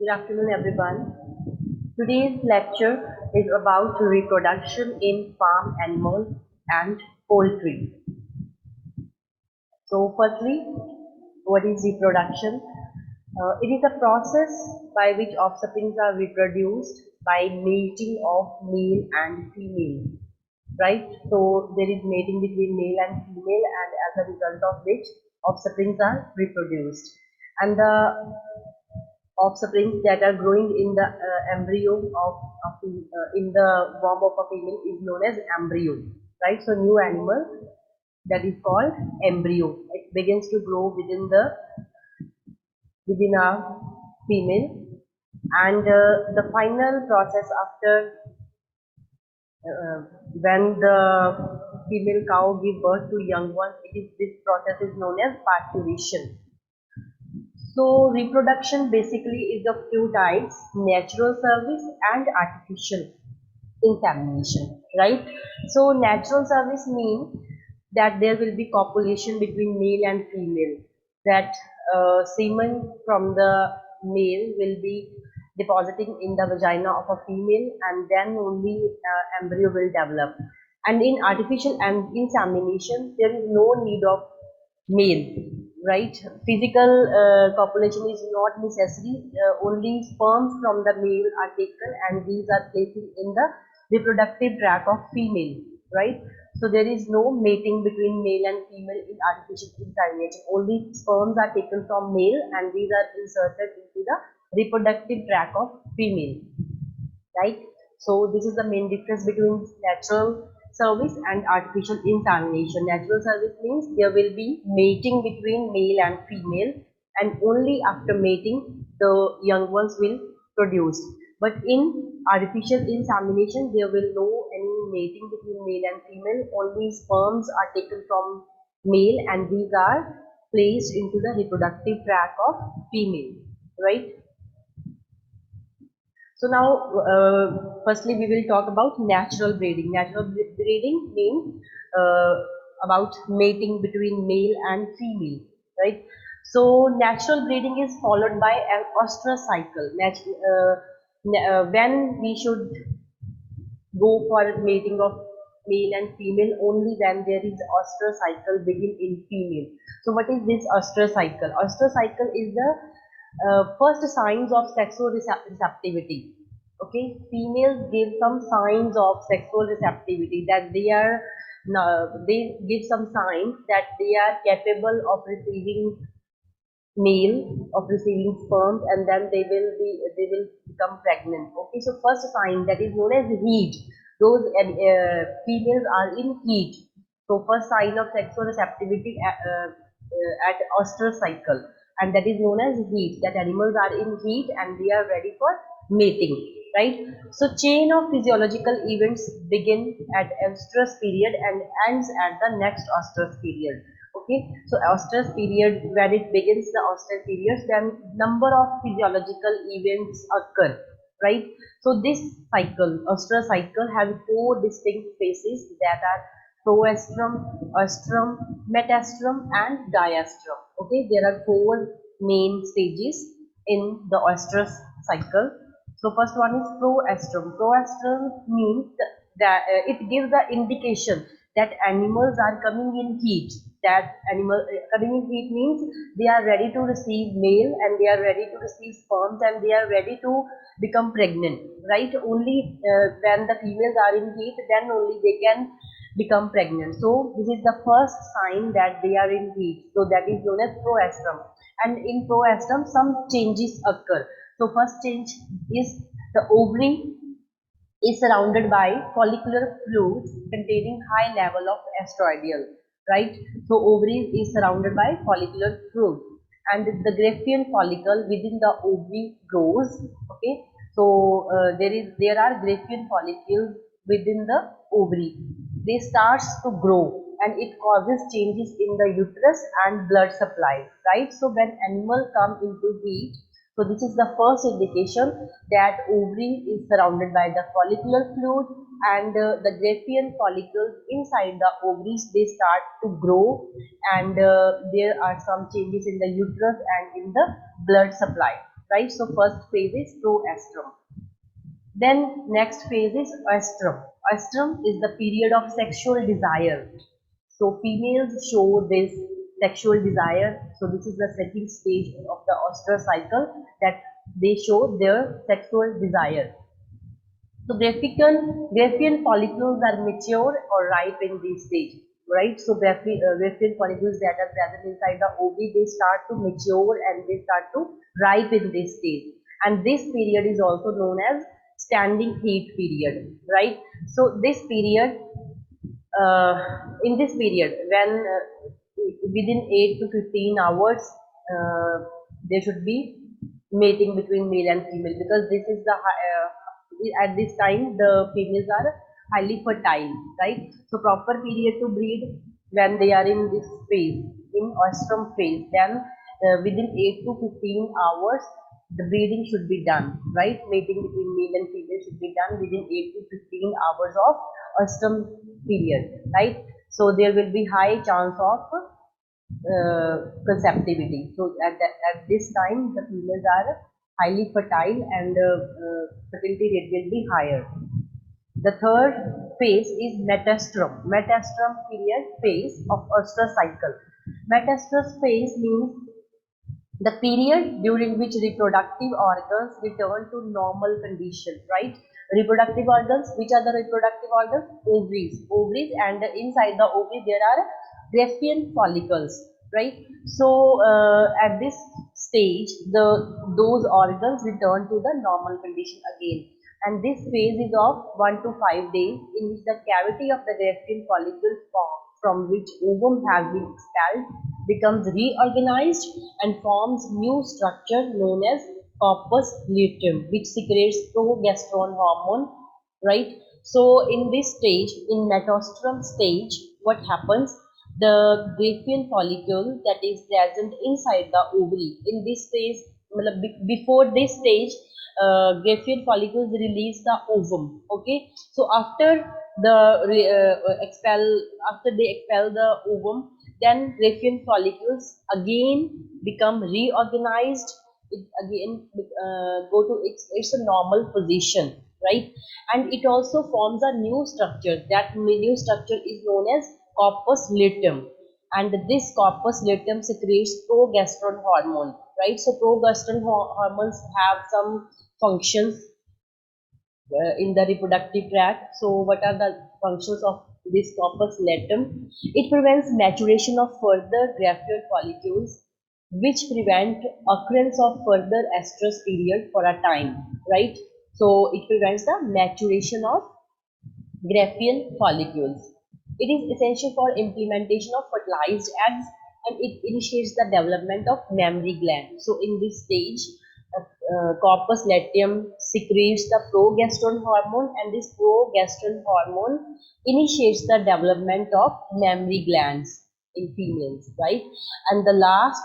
Good afternoon, everyone. Today's lecture is about reproduction in farm animals and poultry. So, firstly, what is reproduction? It is a process by which offsprings are reproduced by mating of male and female, right? So, there is mating between male and female, and as a result of which offsprings are reproduced. And the offsprings that are growing in the embryo of in the womb of a female is known as embryo, right? So new animal that is called embryo. It begins to grow within a female, and the final process after when the female cow give birth to young ones, this process is known as parturition. So reproduction basically is of two types: natural service and artificial insemination, right? So natural service means that there will be copulation between male and female, that semen from the male will be depositing in the vagina of a female, and then only embryo will develop. And in artificial insemination, there is no need of male, right? Physical copulation is not necessary. Only sperms from the male are taken, and these are placed in the reproductive tract of female, right? So there is no mating between male and female in artificial insemination. Only sperms are taken from male, and these are inserted into the reproductive tract of female, right? So this is the main difference between natural service and artificial insemination. Natural service means there will be mating between male and female, and only after mating the young ones will produce. But in artificial insemination, there will no any mating between male and female. Only sperms are taken from male, and these are placed into the reproductive tract of female, right? So now, firstly, we will talk about natural breeding. Natural breeding means about mating between male and female, right? So natural breeding is followed by an oestrus cycle. When we should go for mating of male and female, only when there is oestrus cycle begin in female. So what is this oestrus cycle? Oestrus cycle is the first signs of sexual receptivity. Okay, females give some signs of sexual receptivity, that they give some signs that they are capable of receiving male, of receiving sperms, and then they will become pregnant. Okay, so first sign, that is known as heat. Those females are in heat. So first sign of sexual receptivity at oestrus cycle, and that is known as heat. That animals are in heat and they are ready for mating, right? So chain of physiological events begin at oestrus period and ends at the next oestrus period. Okay, so oestrus period, when it begins the oestrus period, then number of physiological events occur, right? So this cycle, oestrus cycle, have four distinct phases, that are proestrum, oestrum, metastrum, and diastrum. Okay, there are four main stages in the oestrus cycle. So first one is proestrum. Proestrum means that it gives the indication that animals are coming in heat. That animal coming in heat means they are ready to receive male, and they are ready to receive sperms, and they are ready to become pregnant, right? Only when the females are in heat, then only they can become pregnant. So this is the first sign that they are in heat. So that is known as proestrum. And in proestrum, some changes occur. So first change is the ovary is surrounded by follicular fluids containing high level of estradiol, right? So ovary is surrounded by follicular fluid, and the Graafian follicle within the ovary grows. Okay, so there are Graafian follicles within the ovary. They starts to grow, and it causes changes in the uterus and blood supply, right? So when animal come into heat, so this is the first indication that ovary is surrounded by the follicular fluid, and the Graafian follicles inside the ovaries, they start to grow, and there are some changes in the uterus and in the blood supply, right? So first phase is proestrum. Then next phase is estrum. Estrum is the period of sexual desire. So females show this sexual desire. So this is the second stage of the ostrus cycle, that they show their sexual desire. So Graphian follicles are mature or ripe in this stage, right? So Graphian follicles that are present inside the ovary, they start to mature and they start to ripe in this stage. And this period is also known as standing heat period, right? So this period, in this period, when within 8 to 15 hours, there should be mating between male and female, because this is the at this time the females are highly fertile, right? So proper period to breed when they are in this phase, in ostrum phase, then within 8 to 15 hours the breeding should be done, right? Mating between male and female should be done within 8 to 15 hours of ostrum period, right? So there will be high chance of conceptivity. So at this time the females are highly fertile and fertility rate will be higher. The third phase is metastrum. Metastrum period phase of ostrus cycle. Metastrus phase means the period during which reproductive organs return to normal condition, right? Reproductive organs, which are the reproductive organs? Ovaries, and inside the ovary there are Graphian follicles, right? So at this stage, those organs return to the normal condition again, and this phase is of 1 to 5 days, in which the cavity of the Graphian follicle from which ovum has been expelled becomes reorganized and forms new structure known as corpus luteum, which secretes progesterone hormone, right? So in this stage, in metastrum stage, what happens? The Graphian follicle that is present inside the ovary, in this stage, before this stage, Graphian follicles release the ovum. Okay, so after after they expel the ovum, then Graphian follicles again become reorganized. It again go to its a normal position, right? And it also forms a new structure. That new structure is known as corpus luteum, and this corpus luteum secretes progesterone hormone, right? So progesterone hormones have some functions in the reproductive tract. So what are the functions of this corpus luteum? It prevents maturation of further Graphian follicles, which prevent occurrence of further estrus period for a time, right? So it prevents the maturation of Graphian follicles. It is essential for implementation of fertilized eggs, and it initiates the development of mammary gland. So in this stage, corpus luteum secretes the progesterone hormone, and this progesterone hormone initiates the development of mammary glands in females, right? And the last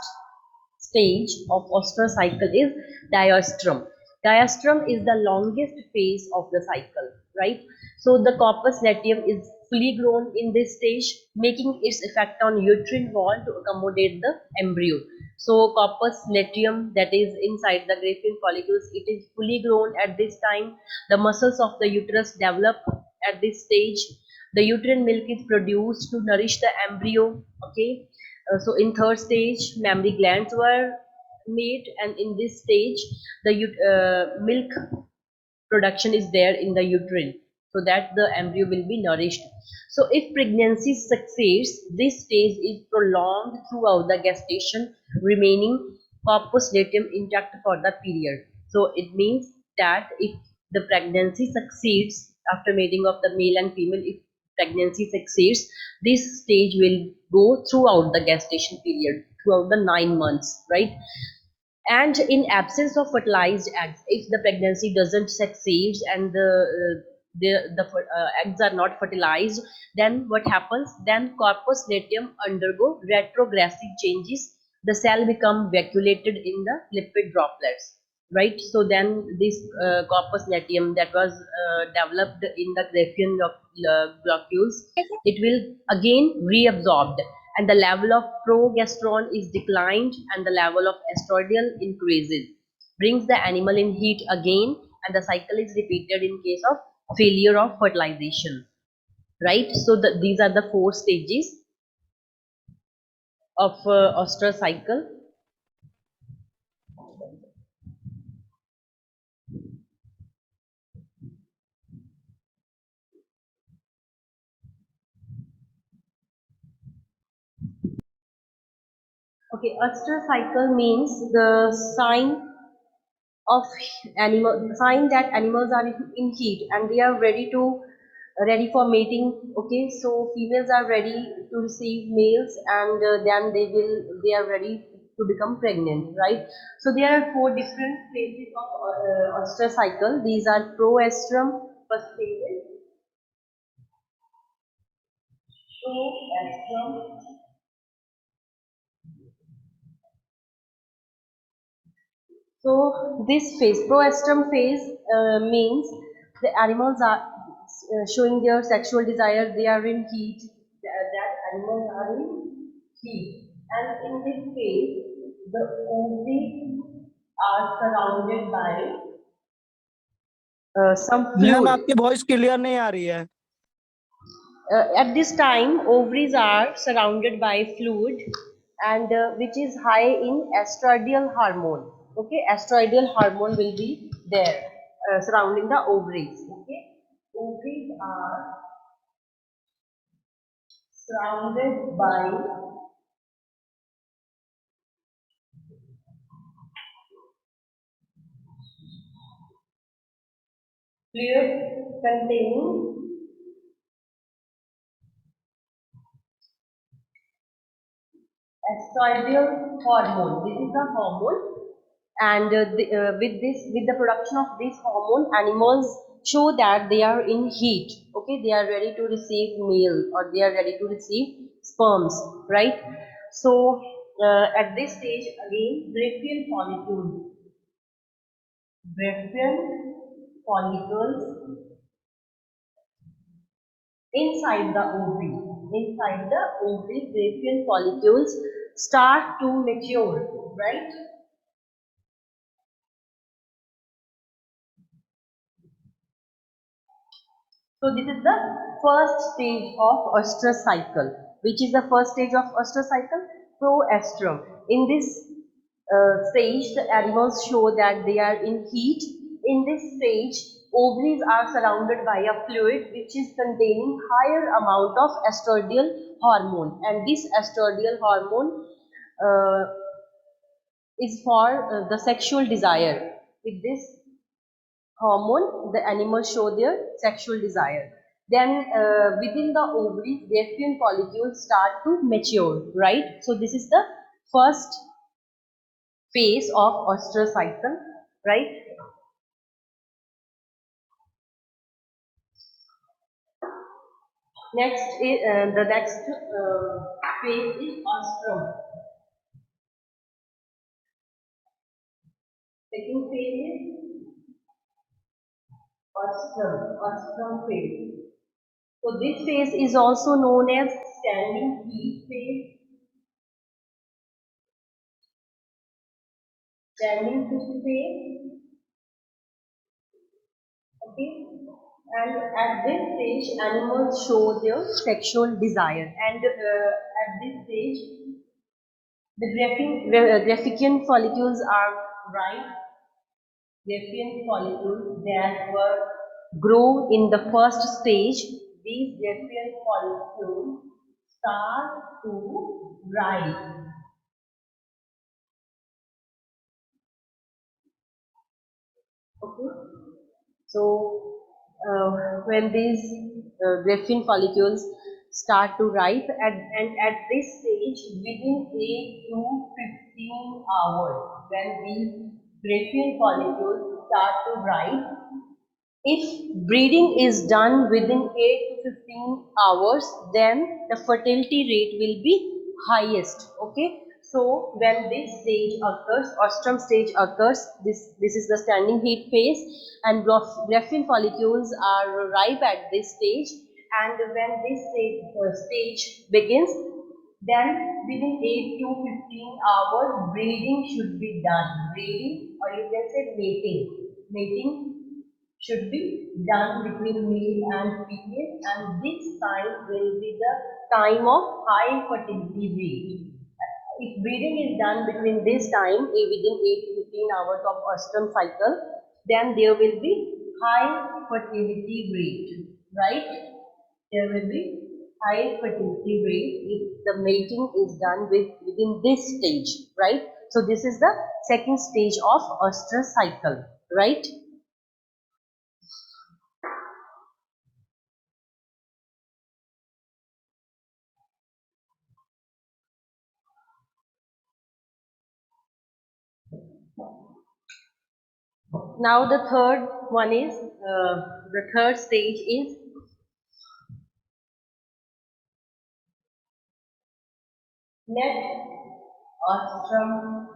stage of ostrus cycle is diastrum. Diastrum is the longest phase of the cycle, right? So the corpus luteum is fully grown in this stage, making its effect on uterine wall to accommodate the embryo. So corpus luteum that is inside the Graphian follicles, it is fully grown at this time. The muscles of the uterus develop at this stage. The uterine milk is produced to nourish the embryo. Okay, so in third stage, mammary glands were made, and in this stage, the milk production is there in the uterine, so that the embryo will be nourished. So if pregnancy succeeds, this stage is prolonged throughout the gestation, remaining corpus luteum intact for the period. So it means that if the pregnancy succeeds after mating of the male and female, if pregnancy succeeds, this stage will go throughout the gestation period, throughout the 9 months, right? And in absence of fertilized eggs, if the pregnancy doesn't succeed and the eggs are not fertilized, then what happens? Then corpus luteum undergo retrogressive changes. The cell become vacuolated in the lipid droplets, right? So then this corpus luteum that was developed in the Graphian globules, it will again reabsorbed, and the level of progesterone is declined and the level of estradiol increases. brings the animal in heat again, and the cycle is repeated in case of failure of fertilization. Right? So these are the 4 stages of ostrich cycle. Okay, ostrich cycle means the of sign that animals are in heat and they are ready for mating. Okay, so females are ready to receive males, and then they are ready to become pregnant, right? So there are 4 different phases of ostrich cycle. These are proestrum, first phase, proestrum. So this phase, proestrum phase, means the animals are showing their sexual desire. They are in heat. That animals are in heat, and in this phase, the ovaries are surrounded by some ma'am fluid. आपकी voice clear नहीं आ रही है. At this time, ovaries are surrounded by fluid, and which is high in estradiol hormone. Okay, estradiol hormone will be there surrounding the ovaries. Okay, ovaries are surrounded by fluid containing estradiol hormone. This is the hormone, and with the production of this hormone, animals show that they are in heat. Okay, they are ready to receive male, or they are ready to receive sperms, right? So at this stage again, Breffian follicles inside the ovary. Inside the ovary, Breffian follicles start to mature, right? So this is the first stage of ostrich cycle. Which is the first stage of ostrich cycle? Proestrum. In this stage, the animals show that they are in heat. In this stage, ovaries are surrounded by a fluid which is containing higher amount of estradiol hormone, and this estradiol hormone uh, is for the sexual desire. With this hormone, the animals show their sexual desire. Then within the ovaries, Breffian follicles start to mature, right? So this is the first phase of ostrich cycle, right? Next is the next phase is ostrum. Second phase is ostrum phase. So this phase is also known as standing heat phase, standing heat phase. Okay, and at this stage, animals show their sexual desire, and at this stage, the Graphican follicles are ripe. Graphian follicles that were grow in the first stage. These Graphian follicles start to ripe. Okay. So when these graphene follicles start to ripe, and at this stage, within 8 to 15 hours, when these graphene follicles start to ripe, if breeding is done within 8 to 15 hours, then the fertility rate will be highest. Okay. So when this stage occurs, ostrum stage occurs, this is the standing heat phase, and graphene follicles are ripe at this stage. And when this stage begins, Then within 8 to 15 hours, breeding should be done. Breeding, or you can say mating. Mating should be done between male and female, and this time will be the time of high fertility rate. If breeding is done between this time, within 8 to 15 hours of Ostrum cycle, then there will be high fertility rate, right? There will be high fertility rate if the mating is done within this stage, right? So this is the second stage of Ostrum cycle, right? Now the third one is, the third stage is net Ostrum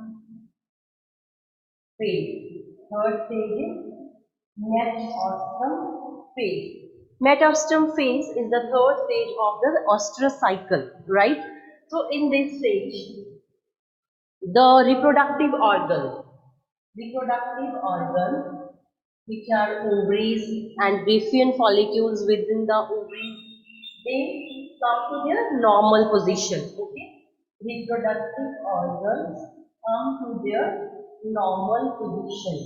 phase. Third stage is Metastase phase. Metastase phase is the third stage of the ostrus cycle, right? So in this stage, the reproductive organ, which are ovaries and Graafian follicles within the ovaries, they come to their normal position. Okay, reproductive organs come to their normal position.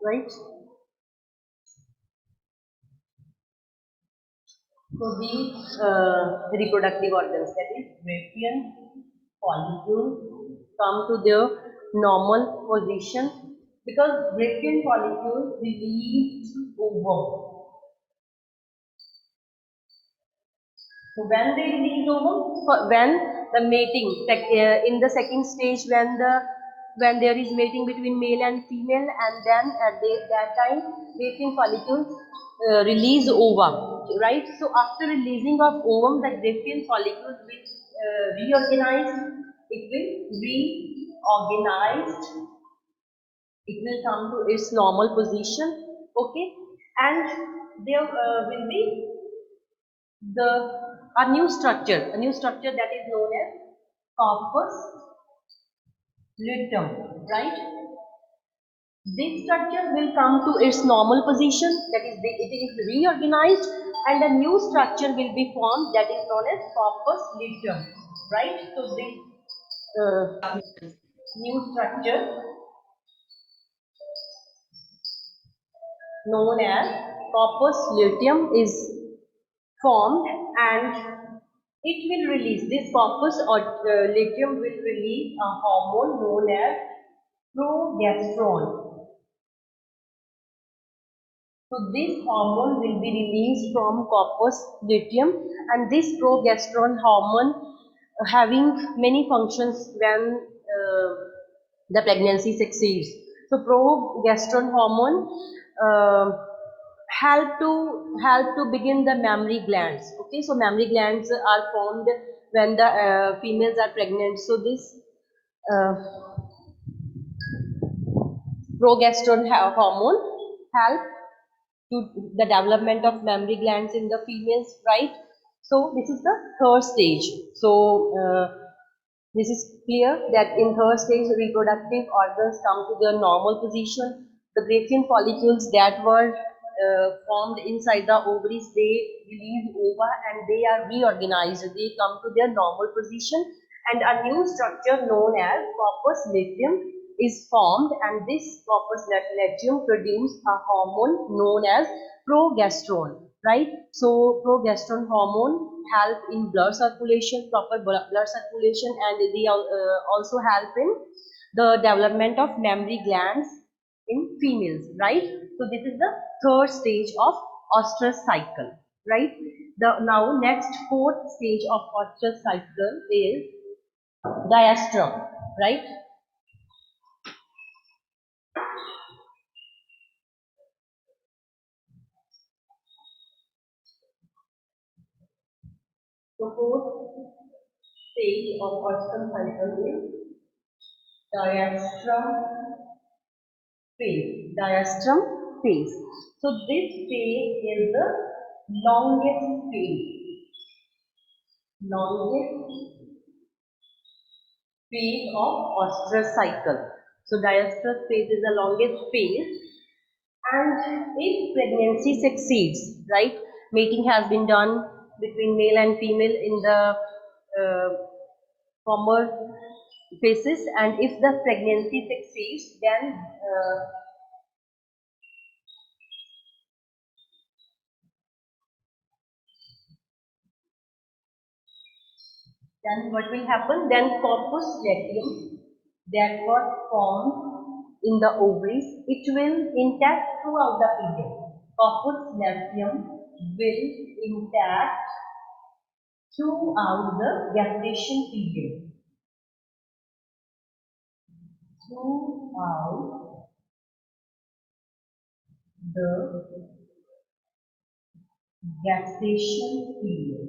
Right? So these reproductive organs, that is Graafian follicles, come to their normal position because Graafian follicles release ovum. So when they release ovum, when the mating, in the second stage, when there is mating between male and female, and then at that time Graafian follicles release ova, right? So after releasing of ovum, the Graafian follicles will reorganize. It will reorganized. It will come to its normal position. Okay, and there will be the a new structure that is known as corpus luteum, right? This structure will come to its normal position, that is, it is reorganized, and a new structure will be formed that is known as corpus luteum, right? So this new structure known as corpus luteum is formed, and it will release, this corpus or luteum will release a hormone known as progesterone. So this hormone will be released from corpus luteum, and this progesterone hormone having many functions when the pregnancy succeeds. So progesterone hormone help to begin the mammary glands. Okay, so mammary glands are formed when the females are pregnant. So this uh, progesterone hormone help to the development of mammary glands in the females, right? So this is the third stage. So this is clear that in third stage, reproductive organs come to their normal position. The Graafian follicles that were formed inside the ovaries, they release ova and they are reorganized. They come to their normal position, and a new structure known as corpus luteum is formed, and this corpus luteum produces a hormone known as progesterone, right? So progesterone hormone help in blood circulation, proper blood circulation, and they also help in the development of mammary glands in females, right? So this is the third stage of ostrus cycle, right? The now next fourth stage of ostrus cycle is diastrum, right? The fourth stage of ostrus cycle is diastrum phase. Diastrum phase. So this phase is the longest phase. Longest phase of ostrus cycle. So diastrus phase is the longest phase, and if pregnancy succeeds, right, mating has been done between male and female in the former phases, and if the pregnancy succeeds, then what will happen? Then corpus luteum that got formed in the ovaries, it will intact throughout the period. Corpus luteum will intact throughout the gestation period. Throughout the gestation period.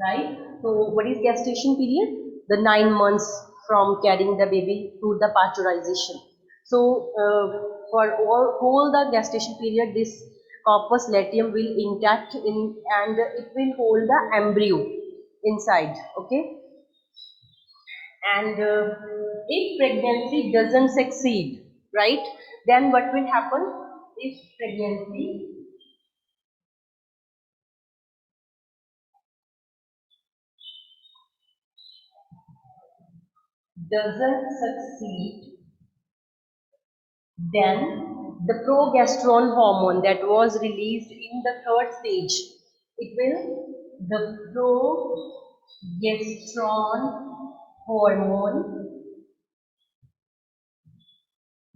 Right? So what is gestation period? The 9 months from carrying the baby to the pasteurization. So for whole the gestation period, this corpus luteum will intact in, and it will hold the embryo inside. Okay. And if pregnancy doesn't succeed, right, then what will happen? If pregnancy doesn't succeed, then the progesterone hormone that was released in the third stage, the progesterone hormone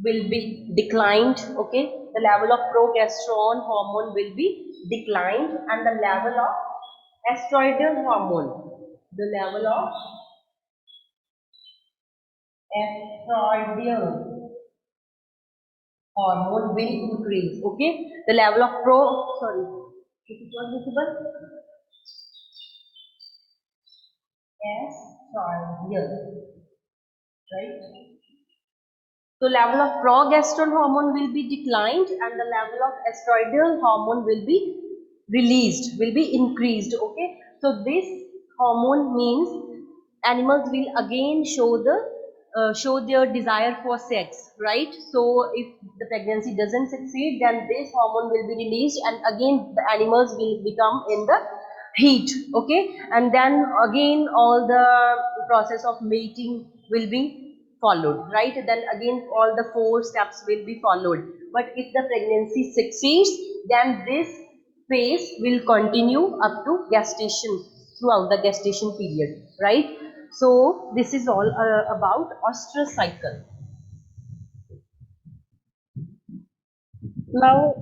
will be declined. Okay, the level of progesterone hormone will be declined, and the level of estrogen hormone, the level of estrogen hormone will increase. Okay, the level of is it not visible? Estrogen, right? So level of progesterone hormone will be declined, and the level of estrogen hormone will be released, will be increased. Okay, so this hormone means animals will again show their desire for sex, right? So if the pregnancy doesn't succeed, then this hormone will be released, and again the animals will become in the heat. Okay, and then again all the process of mating will be followed, right? Then again all the 4 steps will be followed. But if the pregnancy succeeds, then this phase will continue up to gestation, throughout the gestation period, right? So this is all about ostrus cycle. Now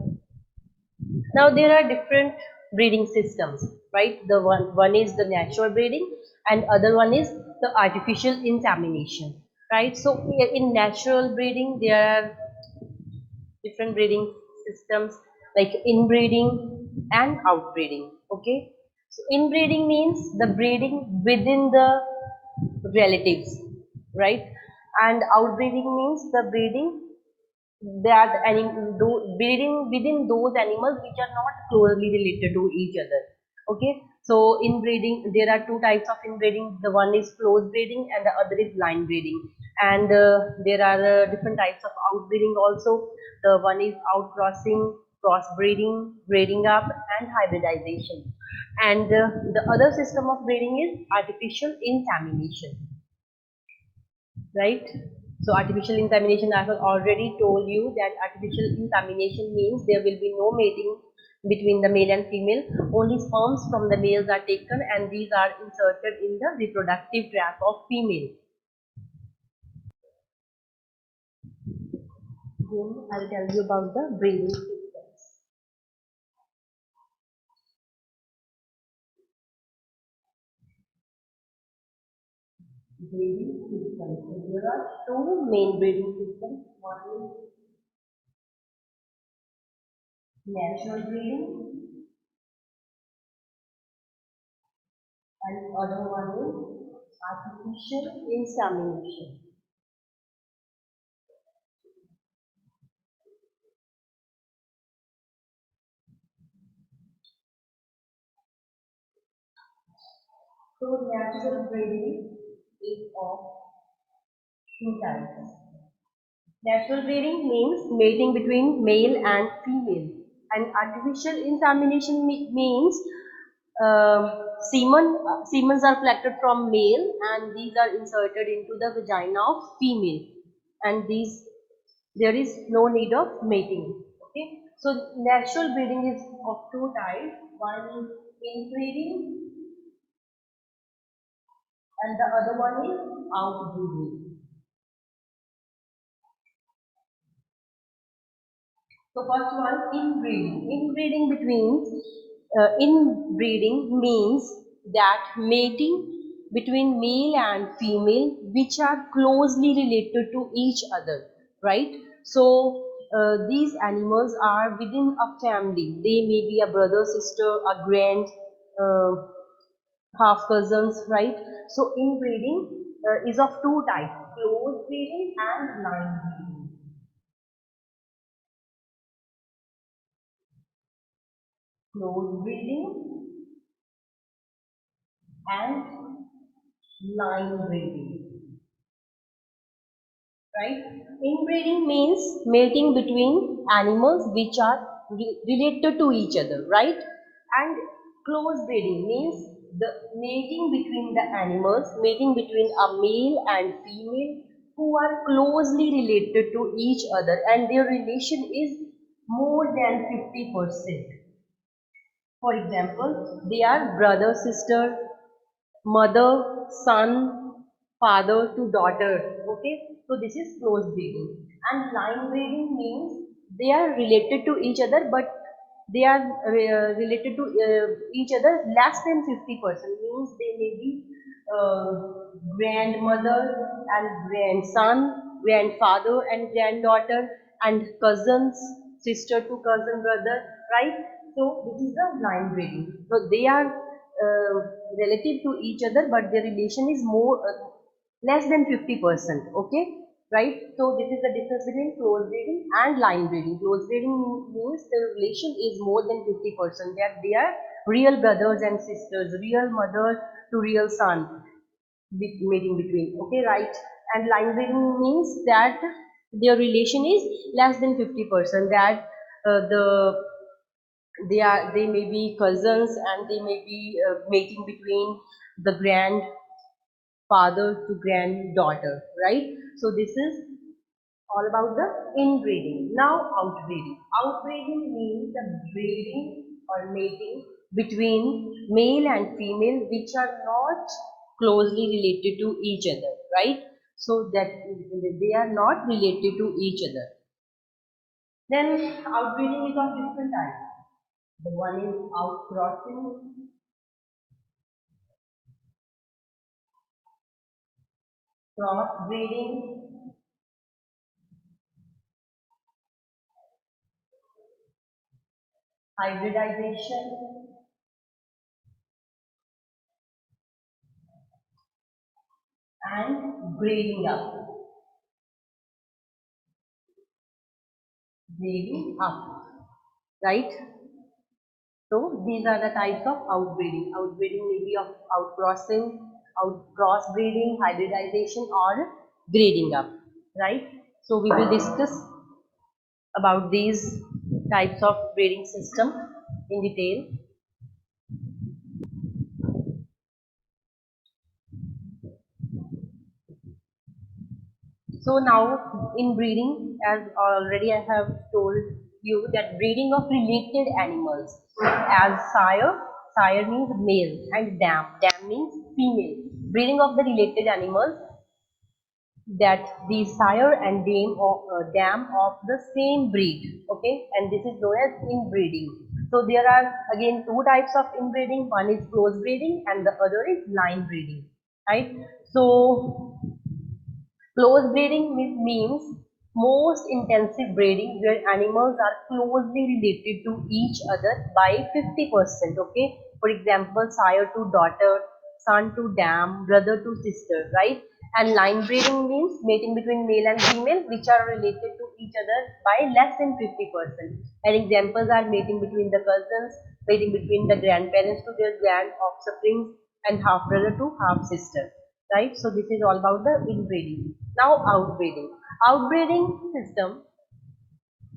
there are different breeding systems, right? The one is the natural breeding, and other one is the artificial insemination, right? So in natural breeding there are different breeding systems like inbreeding and outbreeding. Okay, so inbreeding means the breeding within the relatives, right? And outbreeding means the breeding breeding within those animals which are not closely related to each other. Okay, so inbreeding, there are 2 types of inbreeding. The one is close breeding and the other is line breeding. And there are different types of outbreeding also. The one is outcrossing, crossbreeding, breeding up, and hybridization. And the other system of breeding is artificial insemination, right? So artificial insemination, I have already told you that artificial insemination means there will be no mating between the male and female. Only sperms from the males are taken, and these are inserted in the reproductive tract of female. Then I'll tell you about the breeding systems. Breeding systems. So there are 2 main breeding systems. One is natural breeding, and other one is artificial insemination. So natural breeding is of two types. Natural breeding means mating between male and female, and artificial insemination means semens are collected from male and these are inserted into the vagina of female, and these there is no need of mating. Okay, so natural breeding is of two types. One is inbreeding and the other one is outbreeding. So first one, inbreeding. Inbreeding means that mating between male and female which are closely related to each other, right? So these animals are within a family. They may be a brother, sister, a grand, uh, half cousins, right? So inbreeding is of two types: close breeding and line breeding. Close breeding and line breeding, right? Inbreeding means mating between animals which are related to each other, right? And close breeding means the mating between a male and female who are closely related to each other and their relation is more than 50%. For example, they are brother, sister, mother, son, father to daughter. Okay, so this is close breeding. And line breeding means they are related to each other, but they are related to each other less than 50%. Means they may be grandmother and grandson, grandfather and granddaughter, and cousins, sister to cousin brother, right? So this is the line breeding. So they are relative to each other, but their relation is more less than 50%. Okay, right? So this is the difference between close breeding and line breeding. Close breeding means the relation is more than 50%. That they are real brothers and sisters, real mother to real son, mating between. Okay, right? And line breeding means that their relation is less than 50%. That the they may be cousins and they may be mating between the grandfather to granddaughter, right? So this is all about the inbreeding. Now outbreeding. Outbreeding means the breeding or mating between male and female which are not closely related to each other, right? So that they are not related to each other. Then outbreeding is of different types. The one is outcrossing, crossbreeding, hybridization, and breeding up. Breeding up, right? So these are the types of outbreeding. Outbreeding may be of outcrossing, crossbreeding, hybridization, or breeding up, right? So we will discuss about these types of breeding system in detail. So now in breeding, as already I have told you that breeding of related animals as sire means male and dam means female. Breeding of the related animals that the sire and dam of the same breed, okay, and this is known as inbreeding. So there are again two types of inbreeding. One is close breeding and the other is line breeding, right? So close breeding means most intensive breeding where animals are closely related to each other by 50%. Okay, for example, sire to daughter, son to dam, brother to sister, right? And line breeding means mating between male and female which are related to each other by less than 50%. And examples are mating between the cousins, mating between the grandparents to their grand offspring, and half brother to half sister, right? So this is all about the inbreeding. Now outbreeding. Outbreeding system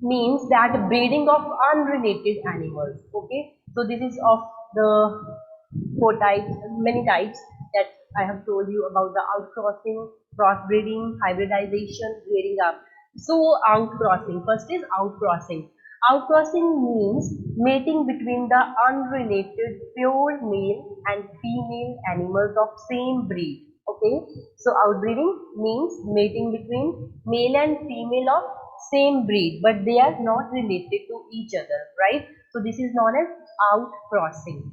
means that breeding of unrelated animals. Okay, so this is of the four types, many types that I have told you about: the outcrossing, crossbreeding, hybridization, rearing up. So outcrossing, first is outcrossing. Outcrossing means mating between the unrelated pure male and female animals of same breed. Okay, so outbreeding means mating between male and female of same breed, but they are not related to each other, right? So this is known as outcrossing.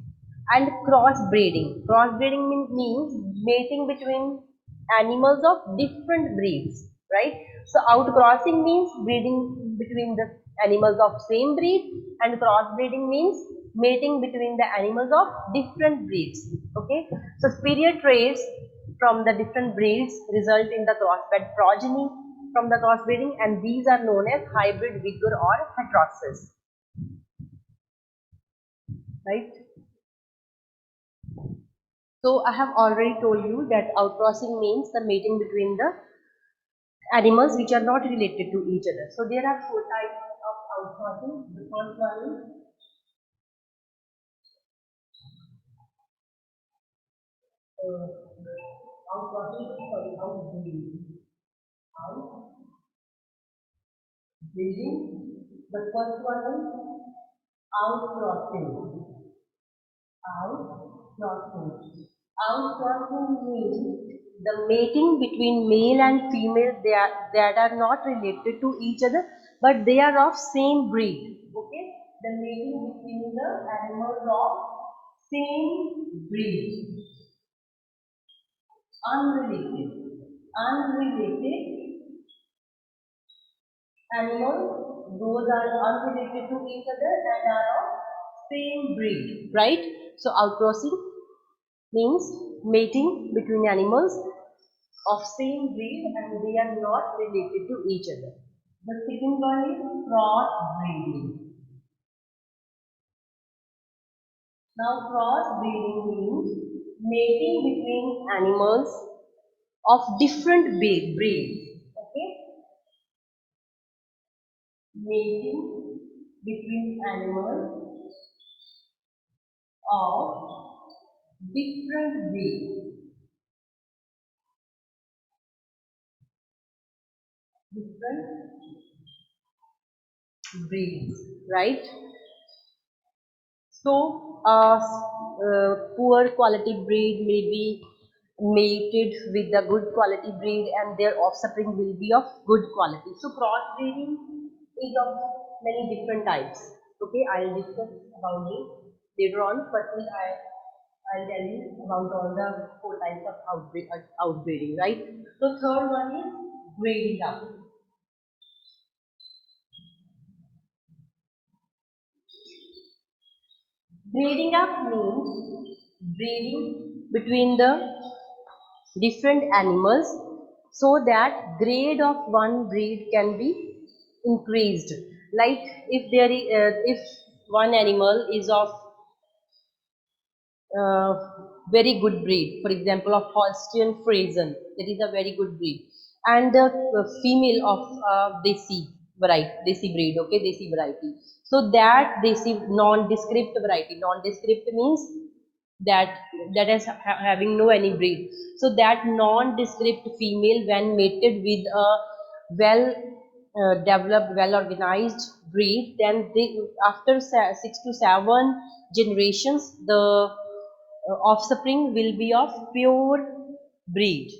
And crossbreeding. Crossbreeding means mating between animals of different breeds, right? So outcrossing means breeding between the animals of same breed, and crossbreeding means mating between the animals of different breeds. Okay, so superior traits from the different breeds result in the crossbred progeny from the crossbreeding, and these are known as hybrid vigor or heterosis, right? So I have already told you that outcrossing means the mating between the animals which are not related to each other. So there are four types of outcrossing. The first one is outcrossing, sorry, outbreeding. Outbreeding. The first one is outcrossing. Outcrossing. Outcrossing means the mating between male and female that are not related to each other, but they are of same breed. Okay, the mating between the animals of same breed, unrelated, unrelated animals. Those are unrelated to each other and are of same breed, right? So outcrossing means mating between animals of same breed and they are not related to each other. The second one is crossbreeding. Now crossbreeding means mating between animals of different breeds. Okay, mating between animals of different breeds. Different breeds, right? So, poor quality breed may be mated with the good quality breed and their offspring will be of good quality. So, crossbreeding is of many different types. Okay, I'll discuss about it later on. Firstly, I'll tell you about all the four types of outbreeding, right? So, third one is breeding up. Breeding up means breeding between the different animals so that grade of one breed can be increased. Like if if one animal is of uh, very good breed, for example of Holstein Friesian, that is a very good breed, and the female of desi breed, okay, desi variety. So that desi nondescript variety, nondescript means that is having no any breed. So that nondescript female, when mated with a well developed, well organized breed, then they, after 6 to 7 generations, the offspring will be of pure breed,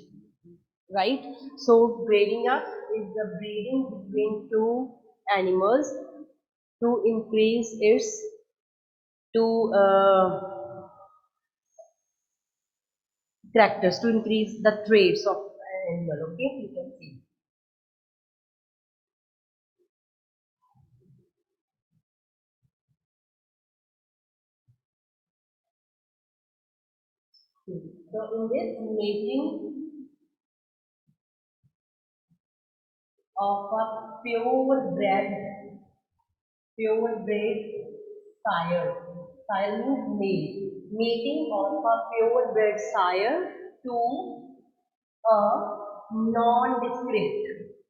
right? So breeding up is the breeding between two animals to increase its to characters, to increase the traits of an animal. Okay, you can see. So in this mating of a purebred sire, sire means male, mating of a purebred sire to a nondescript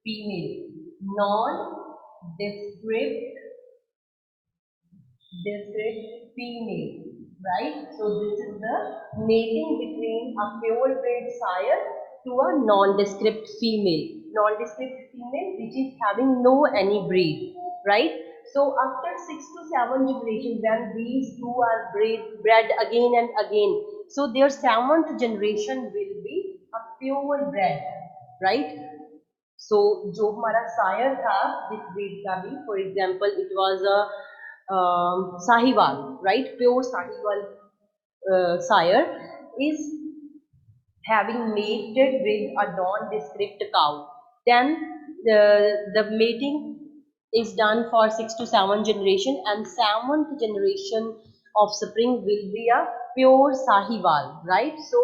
female. Non-descript female, right? So this is the mating between a purebred sire to a nondescript female. Nondescript female which is having no any breed, right? So after 6 to 7 generations, when these two are bred again and again, so their seventh generation will be a purebred, right? So जो हमारा सायर था जिस breed का भी, for example it was a Sahiwal, right, pure Sahiwal sire is having mated with a nondescript cow. Then the mating is done for 6 to 7 generation, and seventh generation offspring will be a pure sahiwal, right? So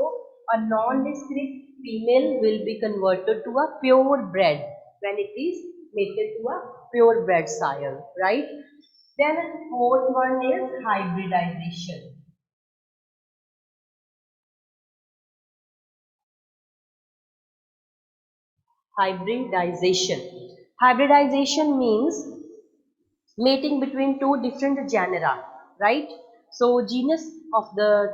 a nondescript female will be converted to a pure bred when it is mated to a pure bred sire, right? Then fourth one is hybridization. Hybridization. Hybridization means mating between two different genera, right? So genus of the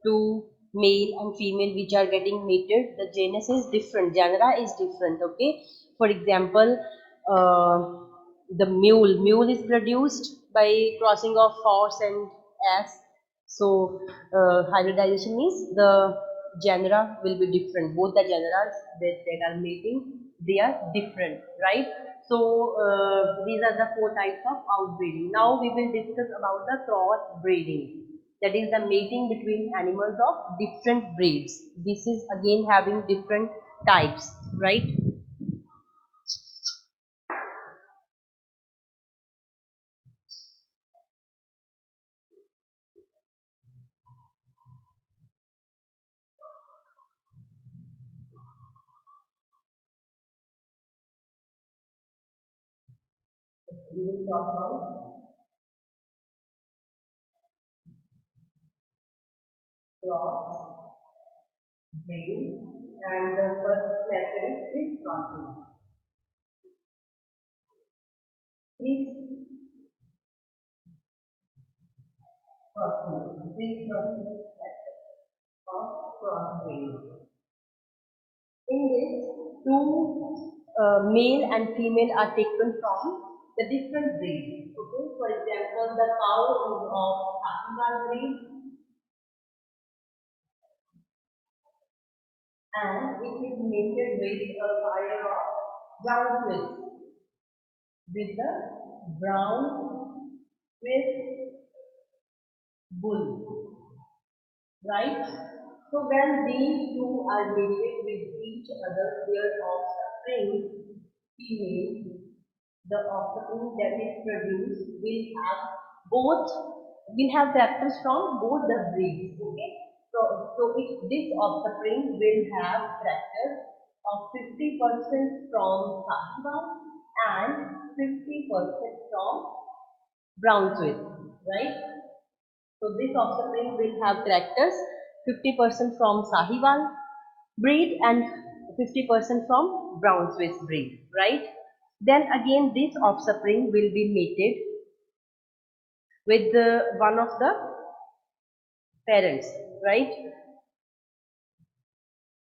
two male and female which are getting mated, the genus is different, genera is different, okay? For example, the mule is produced by crossing of horse and ass. So hybridization means the genera will be different. Both the genera that are mating, they are different, right? So these are the four types of outbreeding. Now we will discuss about the cross breeding. That is the mating between animals of different breeds. This is again having different types, right? We will talk about cross breeding, and the first method is crossing. Is crossing. This crossing method of cross breeding. In this, two male and female are taken from the different breeds. Okay, for example, the cow is of Sahiwal breed, and it is mated with a pair of brown twins, with the brown twist bull, right? So when these two are mated with each other, their offspring, female, the offspring that is produced will have both, will have characters from both the breeds. Okay, so this offspring will have characters of 50% from Sahiwal and 50% from brown Swiss, right? So this offspring will have characters 50% from Sahiwal breed and 50% from brown Swiss breed, right? Then again this offspring will be mated with one of the parents, right?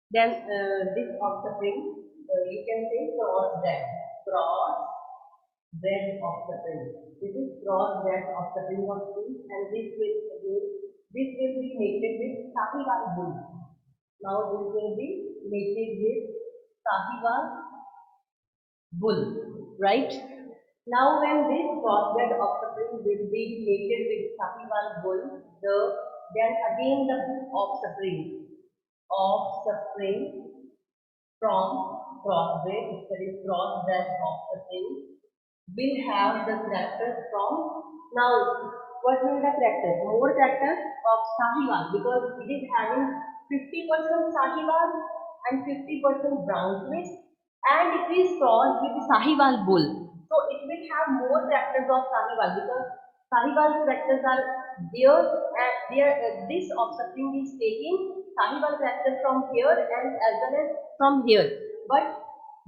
Then this offspring, you can say cross bred offspring. This is cross bred offspring of twins, and this will be mated with Sahiwal bull. Now this will be mated with Sahiwal bull, right? Now when this crossbred offspring will be mated with Sahiwal bull, then again the offspring from crossbred, that is crossbred offspring, will have the characters from, now what will the characters? More characters of Sahiwal, because it is having 50% Sahiwal and 50% brown Swiss, and it is crossed with Sahiwal bull. So it will have more characters of Sahiwal, because Sahiwal characters are this offspring is taking Sahiwal character from here and as well as from here, but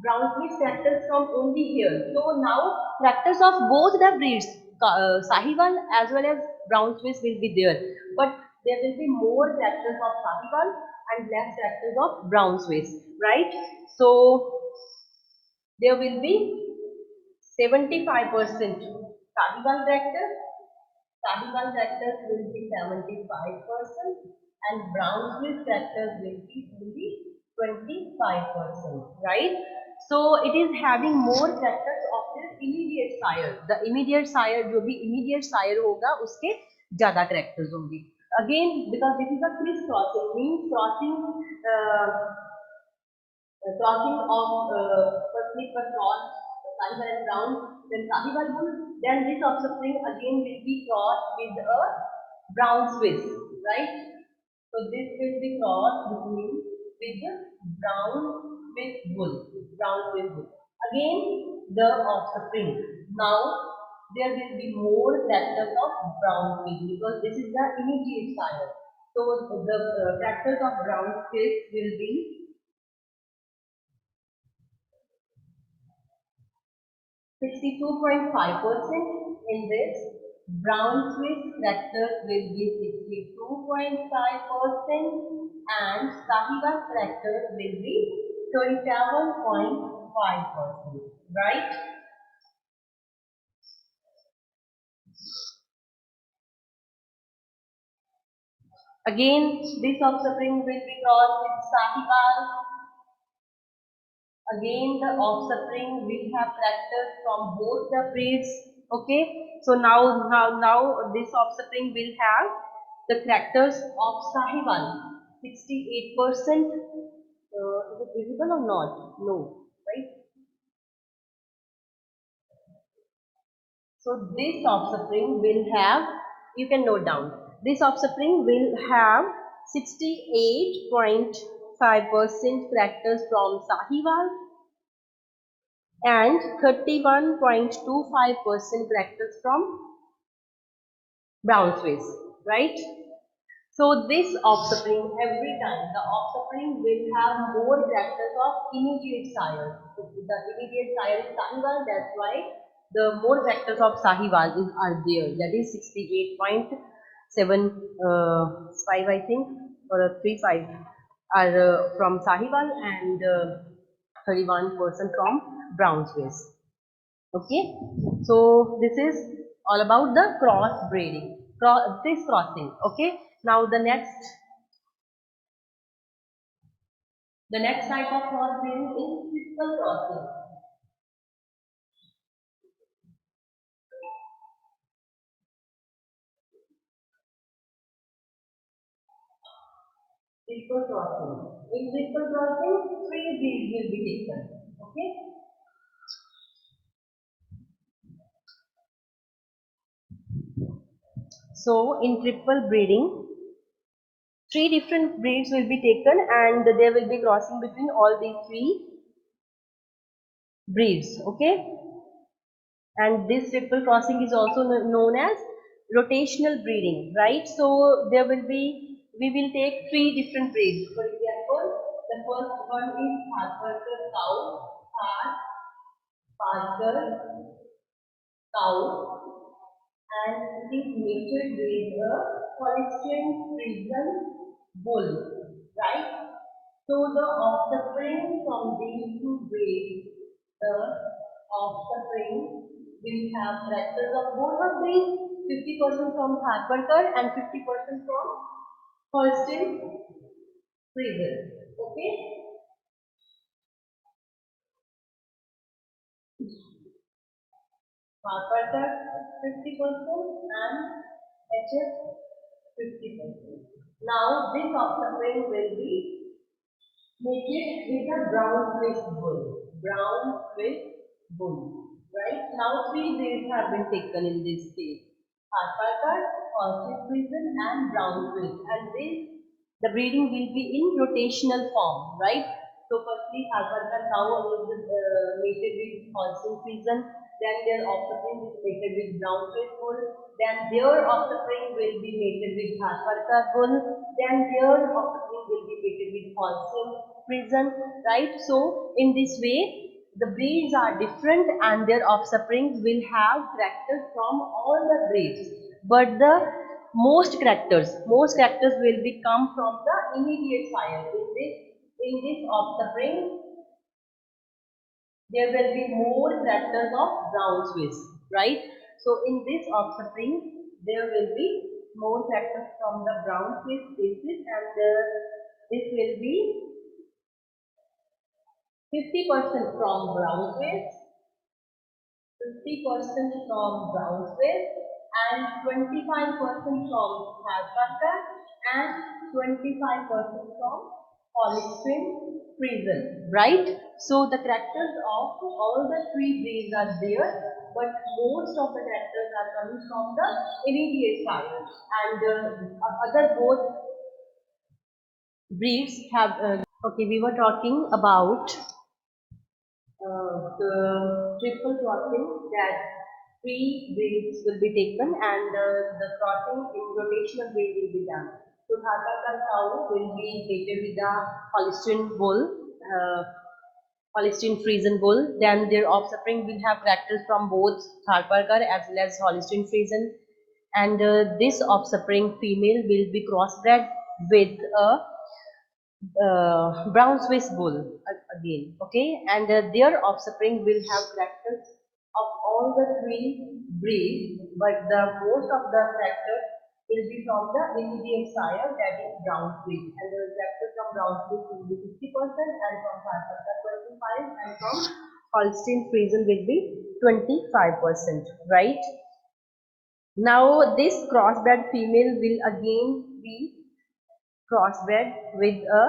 brown Swiss characters from only here. So now characters of both the breeds, Sahiwal as well as brown Swiss will be there, but there will be more characters of Sahiwal and less characters of brown Swiss, right? So there will be 75% Sahiwal characters. Sahiwal characters will be 75% and brown Swiss characters will be only 25%, right? So it is having more characters of their immediate sire. The immediate sire, जो भी immediate sire होगा उसके ज़्यादा characters होंगे. Again, because this is a criss crossing, means crossing of firstly first cross Sahiwal and brown, then Sahiwal bull, then this offspring again will be crossed with a brown Swiss, right? So this will be crossed between with the brown Swiss bull, brown Swiss bull. Again the offspring. Now there will be more characters of brown Swiss because this is the immediate sire. So the characters of brown Swiss will be 62.5% in this. Brown Swiss characters will be 62.5% and Sahiwal characters will be 27.5%, right? Again, this offspring will be crossed with Sahiwal. Again, the offspring will have characters from both the breeds. Okay, so now this offspring will have the characters of Sahiwal. 68%. Is it visible or not? No, right? So this offspring will have, you can note down, this offspring will have 68.5% characters from Sahiwal and 31.25% characters from brown Swiss, right? So this offspring, every time the offspring will have more characters of immediate sire. So the immediate sire is Sahiwal, that's why the more characters of Sahiwal are there. That is 68.75 I think, or 35 are from Sahiwal and 31% from brown Swiss. Okay, so this is all about the cross breeding, this crossing. Okay, now the next type of cross breeding is triple crossing. Triple crossing. In triple crossing, 3 breeds will be taken. Okay. So in triple breeding, 3 different breeds will be taken and there will be crossing between all these 3 breeds. Okay, and this triple crossing is also known as rotational breeding, right? So there will be, we will take 3 different breeds. For example, the first one is Parker cow, Parker cow, and it is mated with a Holstein Friesian bull, right? So the offspring from these 2 breeds, the offspring will have characters of both of these, 50% from Harperker and 50% from Holstein Friesian. Okay. Harperker 50% and HF 50%. Now this offspring will be mated with a brown Swiss bull. Brown Swiss bull. Right? Now 3 breeds have been taken in this case. Harperker, Holstein Friesian and brown Swiss. And the breeding will be in rotational form, right? So firstly Harperker cow is mated with Holstein Friesian then their offspring is mated with brown Swiss bull, then their offspring will be mated with Dharwarkar bull, then their offspring will be mated with Holstein Friesian, right? So in this way, the breeds are different and their offsprings will have characters from all the breeds. But the most characters will be come from the immediate sire. In this offspring, there will be more characters of brown Swiss, right? So in this offspring, there will be more characters from the brown Swiss species, and this will be 50% from brown Swiss, 50% from brown Swiss, and 25% from Alpaca, and 25% from Holstein Friesian, right? So the characters of all the three breeds are there, but most of the characters are coming from the immediate sire, and other both breeds have. Okay, we were talking about the triple crossing, that three breeds will be taken and the crossing in rotational way will be done. So Dharwarkar cow will be mated with the Holstein bull, Holstein Friesian bull. Then their offspring will have characters from both Dharwarkar as well as Holstein Friesian, and this offspring female will be crossbred with a brown Swiss bull again, okay, and their offspring will have characters of all the three breeds, but the most of the characters will be from the immediate sire, that is brown Swiss, and the characters from brown Swiss will be 50%, and from Dharwarkar 25, and from Holstein Friesian will be 25%, right? Now this crossbred female will again be crossbred with a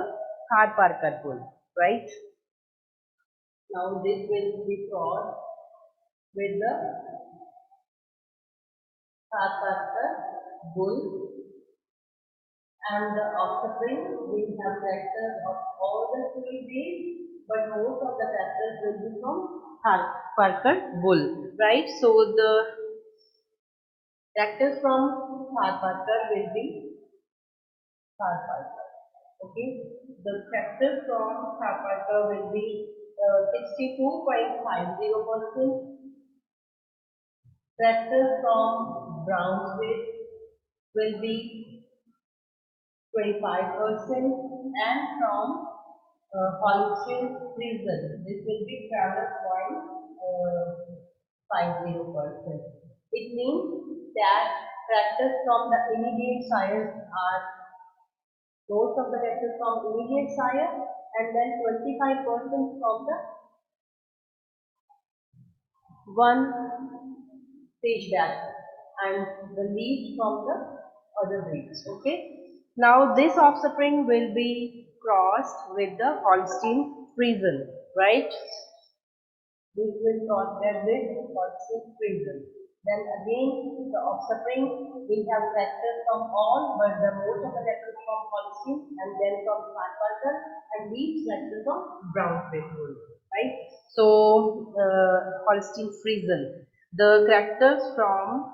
Dharwarkar bull, right? Now this will be crossed with the Dharwarkar bull, and the offspring will have characters of all the three breeds, but most of the characters will be from Dharwarkar bull, right? So the characters from Dharwarkar will be Dharwarkar. Okay, the characters from Dharwarkar will be 62.50%. Characters from brown Swiss will be 25%, and from Holstein Friesian this will be 12.50%. It means that characters from the immediate sires are most of the characters from immediate sire, and then 25% from the one stage back, and the leaves from the other breeds. Okay. Now this offspring will be crossed with the Holstein Friesian, right? This will cross them with Holstein Friesian. Then again, the offspring will have characters from all, but the most of the characters from Holstein, and then from Dharwarkar, and these characters from brown Swiss bull, right? So Holstein Friesian. The characters from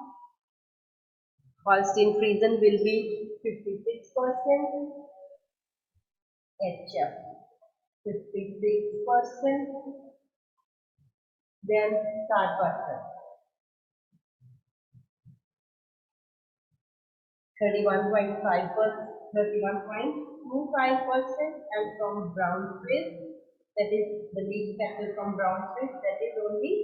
Holstein Friesian will be 56%, HF 56%, then Dharwarkar 31.25%, and from brown Swiss, that is the least factor from brown Swiss, that is only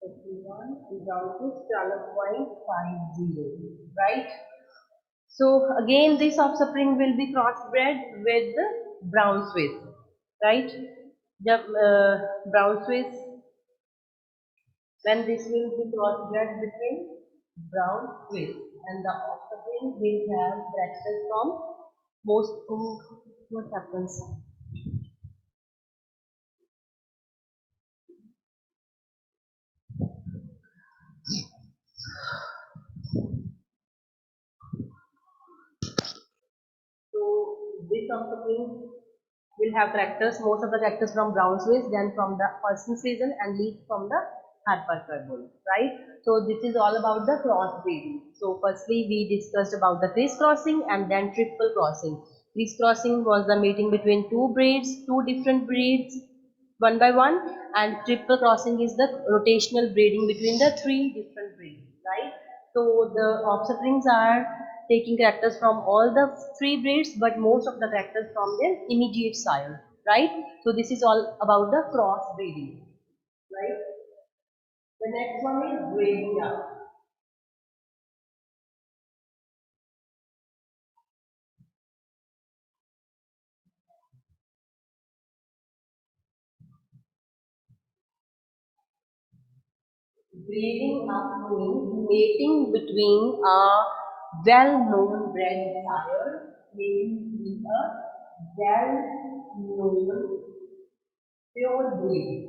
31, and brown Swiss 12.50, right? So again, this offspring will be crossbred with the brown Swiss, right? The brown Swiss, when this will be crossbred between brown Swiss, and the offspring will have characters from most. What happens? So This offspring will have characters, most of the characters from brown Swiss, then from the Persian season, and lead from the Hereford bull, right? So this is all about the cross breeding. So firstly we discussed about the criss crossing and then triple crossing. Criss crossing was the mating between two breeds, two different breeds, one by one, and triple crossing is the rotational breeding between the three different breeds, right? So the offsprings are taking characters from all the three breeds, but most of the characters from their immediate sire, right? So this is all about the cross breeding, right? The next one is breeding up. Breeding up means mating between a well-known bred sire, mating between a well-known pure breed,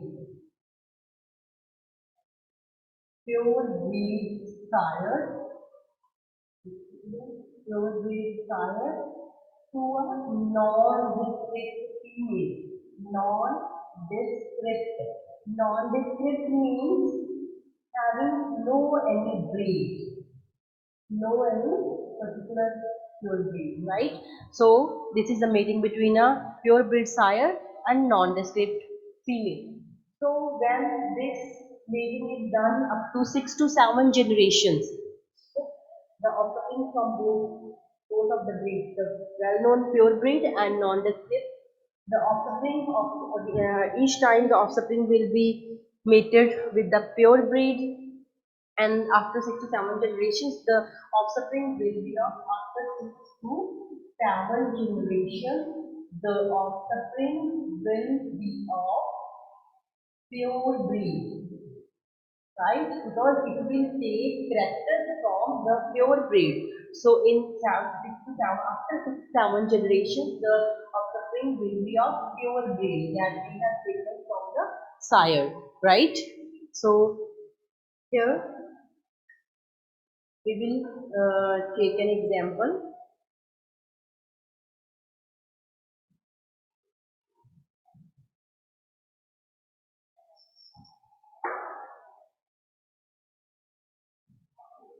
pure breed sire, pure breed sire to a non-descript female. Non-descript. Non-descript means having no any breed, no any particular pure breed, right? So this is the mating between a pure breed sire and non-descript female. So when this mating is done up to 6 to 7 generations, the offspring from both of the breeds, the well-known pure breed and non-descript, the offspring of each time the offspring will be mated with the pure breed, and after 6 to 7 generations, the offspring will be of after 6 to 7 generations, the offspring will be of pure breed, right? Because it will take characters from the pure breed. So in 6 to 7, after 6 to 7 generations, the offspring will be of pure breed that we have taken from the sire, right? So here we will take an example.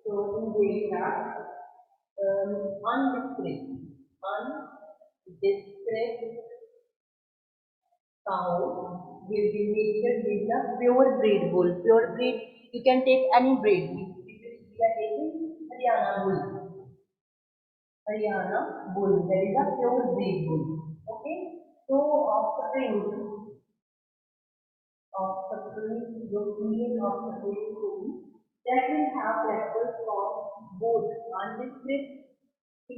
So in we have undescript cow will be mated with the pure breed bull. Pure breed, you can take any breed. We are taking Haryana bull. Haryana bull. That is a pure breed bull. Okay. So offspring, the female offspring that will have records from both undescript 50%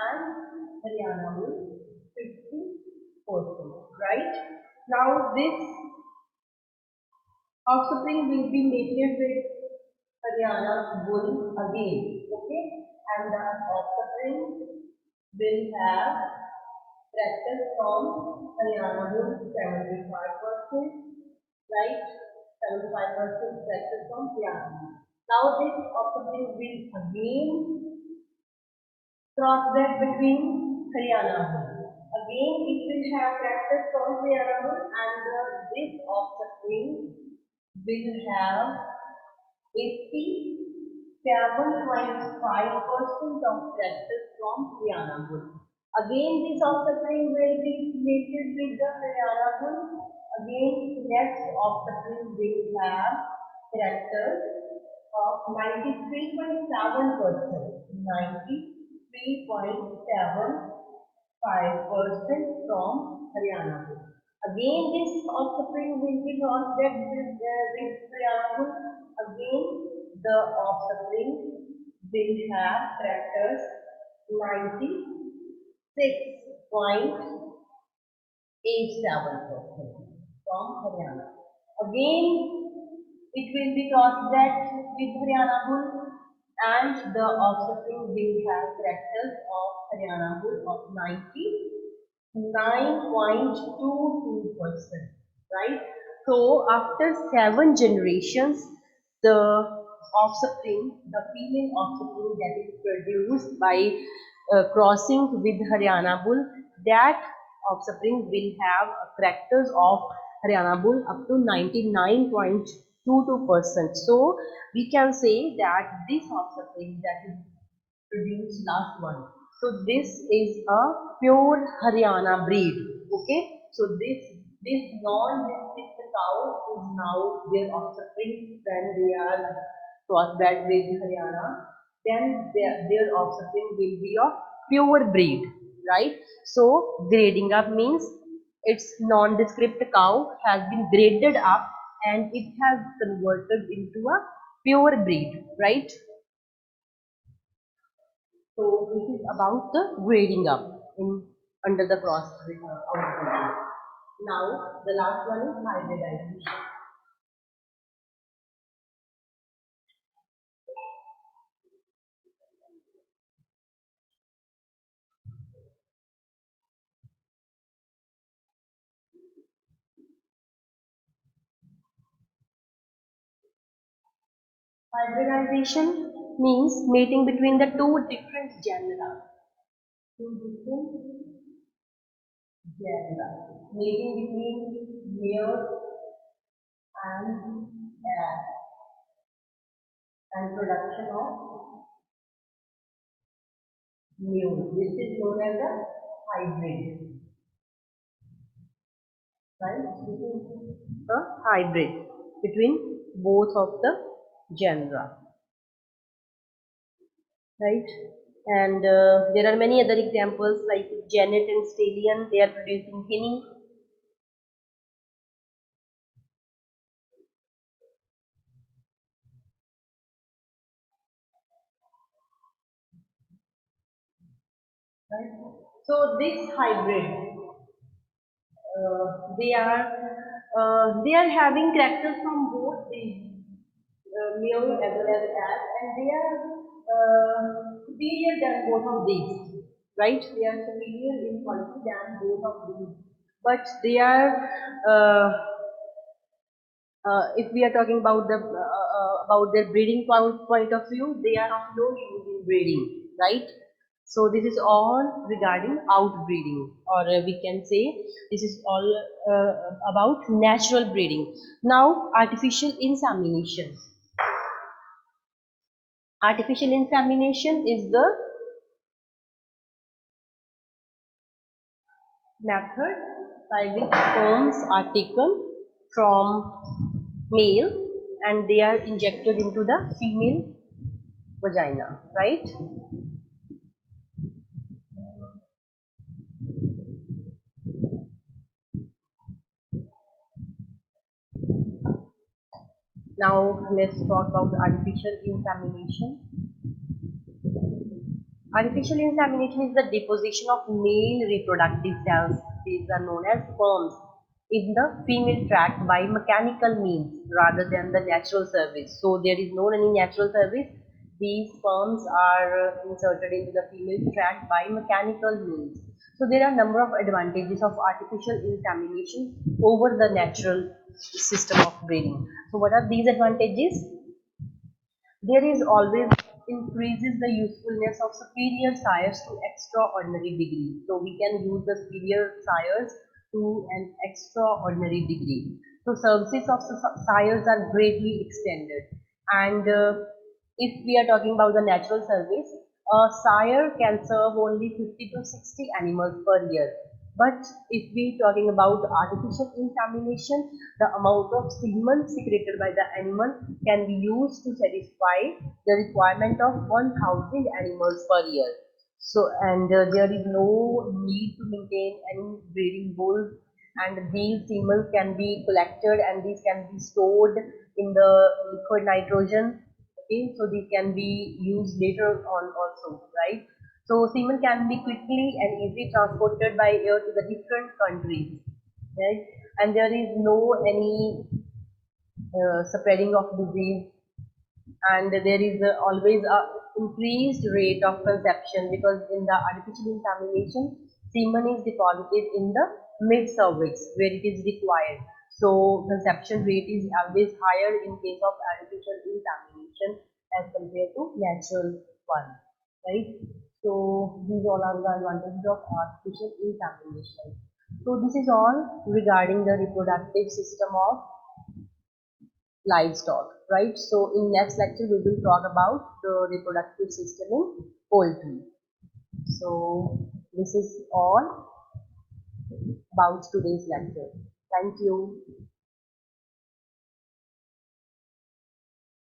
and Haryana bull 50%. Right? Now this offspring will be mated with Haryana bull again, okay? And the offspring will have characters from Haryana bull 75%, right? 75% characters from Haryana bull. Now this offspring will again crossbred between Haryana bull. Again, it will have characters from Haryana bull, and this offspring will have 87.5% of characters from Haryana bull. Again, this offspring will be mated with the Haryana bull. Again, next offspring will have characters of 93.7%. 93.75% from Haryana bull. Again, this offspring will be crossbred with Haryana bull. Again, the offspring will have characters 96.87% from Haryana. Again, it will be crossbred with Haryana bull, and the offspring will have characters of Haryana bull of 99.22%, right? So after 7 generations, the offspring, the female offspring that is produced by crossing with Haryana bull, that offspring will have characters of Haryana bull up to 99.22%. So we can say that this offspring that is produced last one. So this is a pure Haryana breed. Okay. So this non-district cow is now their offspring when they are crossbred with Haryana. Then their offspring will be of pure breed, right? So grading up means its nondescript cow has been graded up and it has converted into a pure breed, right? So this is about the grading up in under the cross outbreeding. Now the last one is hybridization. Hybridization means mating between the two different genera. Two different genera. Mating between male and and production of mule. This is known as a hybrid. Right? This is a hybrid between both of the genera. Right? And there are many other examples like Janet and Stallion, they are producing hinny. Right? So this hybrid, they are having characters from both the male as well as cat, and they are superior than both of these, right? They are superior in quality than both of these, but they are if we are talking about their breeding point of view, they are of no use in breeding, right? So this is all regarding outbreeding, or we can say this is all about natural breeding. Now artificial insemination. Artificial insemination is the method by which sperms are taken from male and they are injected into the female vagina, right? Now let's talk about artificial insemination. Artificial insemination is the deposition of male reproductive cells, these are known as sperms, in the female tract by mechanical means rather than the natural service. So there is no any natural service. These sperms are inserted into the female tract by mechanical means. So there are a number of advantages of artificial insemination over the natural system of breeding. So what are these advantages? There is always increases the usefulness of superior sires to extraordinary degree. So we can use the superior sires to an extraordinary degree. So services of sires are greatly extended. And if we are talking about the natural service, a sire can serve only 50 to 60 animals per year. But if we talking about artificial insemination, the amount of semen secreted by the animal can be used to satisfy the requirement of 1000 animals per year. So, and there is no need to maintain any breeding bulls, and these semen can be collected and these can be stored in the liquid nitrogen. Okay, so these can be used later on also, right? So semen can be quickly and easily transported by air to the different countries, right? And there is no any spreading of disease, and there is always a increased rate of conception because in the artificial insemination, semen is deposited in the mid cervix where it is required. So conception rate is always higher in case of artificial insemination as compared to natural one, right? So So these all are the advantages of artificial insemination. So this is all regarding the reproductive system of livestock, right? So in next lecture we will talk about the reproductive system in poultry. So this is all about today's lecture. Thank you.